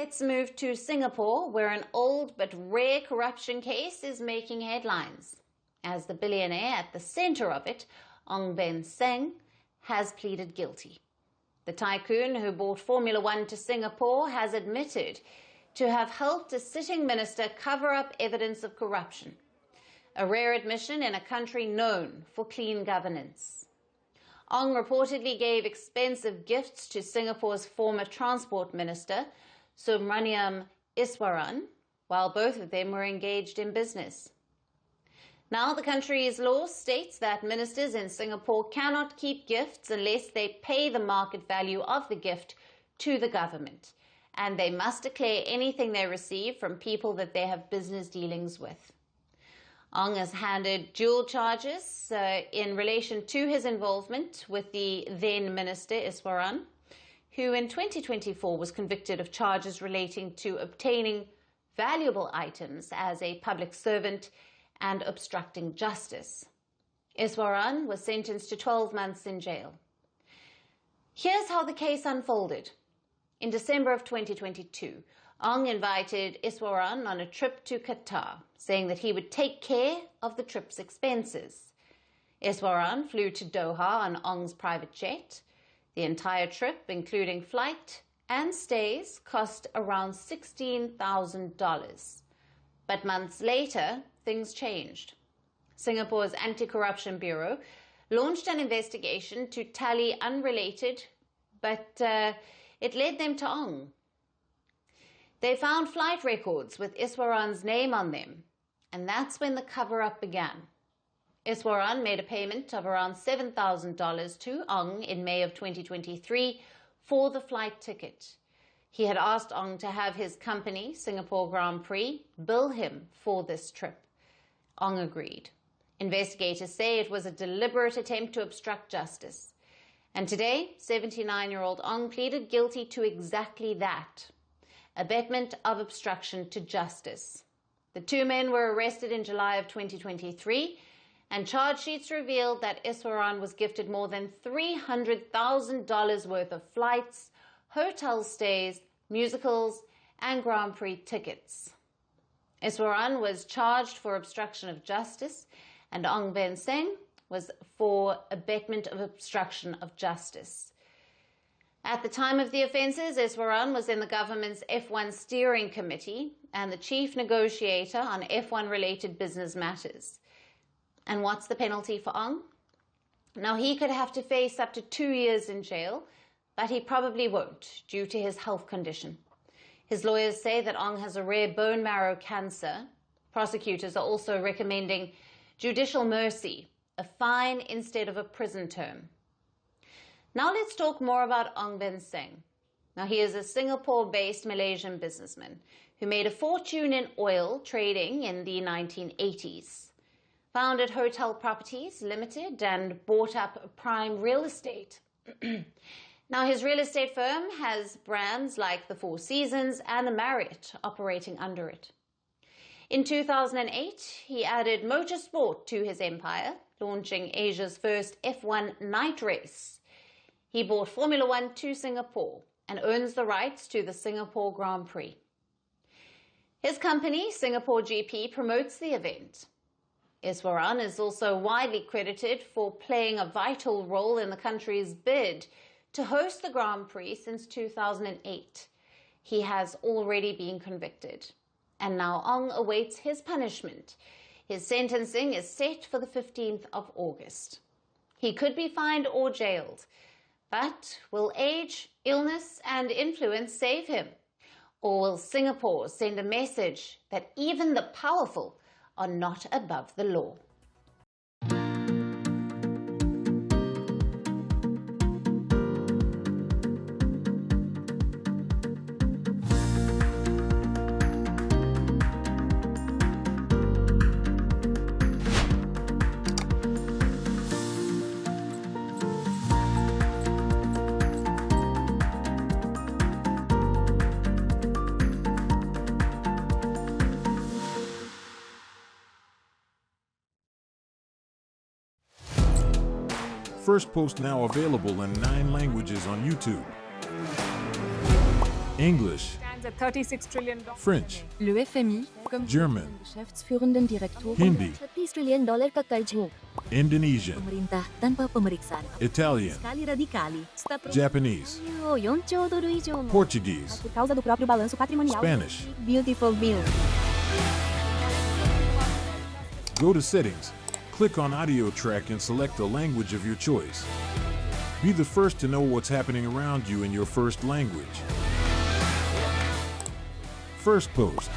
let's move to Singapore, where an old but rare corruption case is making headlines, as the billionaire at the center of it, Ong Beng Seng, has pleaded guilty. The tycoon who brought Formula One to Singapore has admitted to have helped a sitting minister cover up evidence of corruption, a rare admission in a country known for clean governance. Ong reportedly gave expensive gifts to Singapore's former transport minister, Subramaniam Iswaran, while both of them were engaged in business. Now, the country's law states that ministers in Singapore cannot keep gifts unless they pay the market value of the gift to the government, and they must declare anything they receive from people that they have business dealings with. Ong has handed dual charges in relation to his involvement with the then Minister Iswaran, who in 2024 was convicted of charges relating to obtaining valuable items as a public servant and obstructing justice. Iswaran was sentenced to 12 months in jail. Here's how the case unfolded. In December of 2022, Ong invited Iswaran on a trip to Qatar, saying that he would take care of the trip's expenses. Iswaran flew to Doha on Ong's private jet. The entire trip, including flight and stays, cost around $16,000. But months later, things changed. Singapore's Anti-Corruption Bureau launched an investigation to tally unrelated, but it led them to Ong. They found flight records with Iswaran's name on them, and that's when the cover-up began. Iswaran made a payment of around $7,000 to Ong in May of 2023 for the flight ticket. He had asked Ong to have his company, Singapore Grand Prix, bill him for this trip. Ong agreed. Investigators say it was a deliberate attempt to obstruct justice. And today, 79-year-old Ong pleaded guilty to exactly that: abetting of obstruction to justice. The two men were arrested in July of 2023, and charge sheets revealed that Iswaran was gifted more than $300,000 worth of flights, hotel stays, musicals, and Grand Prix tickets. Iswaran was charged for obstruction of justice, and Ong Beng Seng was for abetting of obstruction of justice. At the time of the offences, Iswaran was in the government's F1 steering committee and the chief negotiator on F1-related business matters. And what's the penalty for Ong? Now, he could have to face up to 2 years in jail, but he probably won't due to his health condition. His lawyers say that Ong has a rare bone marrow cancer. Prosecutors are also recommending judicial mercy, a fine instead of a prison term. Now let's talk more about Ong Beng Seng. Now, he is a Singapore-based Malaysian businessman who made a fortune in oil trading in the 1980s, founded Hotel Properties Limited, and bought up prime real estate. Now, his real estate firm has brands like the Four Seasons and the Marriott operating under it. In 2008, he added motorsport to his empire, launching Asia's first F1 night race. He brought Formula One to Singapore and owns the rights to the Singapore Grand Prix. His company, Singapore GP, promotes the event. Iswaran is also widely credited for playing a vital role in the country's bid to host the Grand Prix since 2008. He has already been convicted, and now Ong awaits his punishment. His sentencing is set for the 15th of August. He could be fined or jailed, but will age, illness, and influence save him? Or will Singapore send a message that even the powerful are not above the law? Firstpost now available in 9 languages on YouTube: English, $36 trillion. French, Le FMI, comme German, Geschäftsführenden Direktoren Hindi, $30 trillion ka cards mo. Indonesian, Pemerintah tanpa pemeriksaan. Italian, Sekali radikali. Japanese, 4兆ドル以上も Portuguese, por causa do próprio balanço patrimonial. Spanish. Beautiful bill. Go to Settings, click on Audio Track and select the language of your choice. Be the first to know what's happening around you in your first language. Firstpost.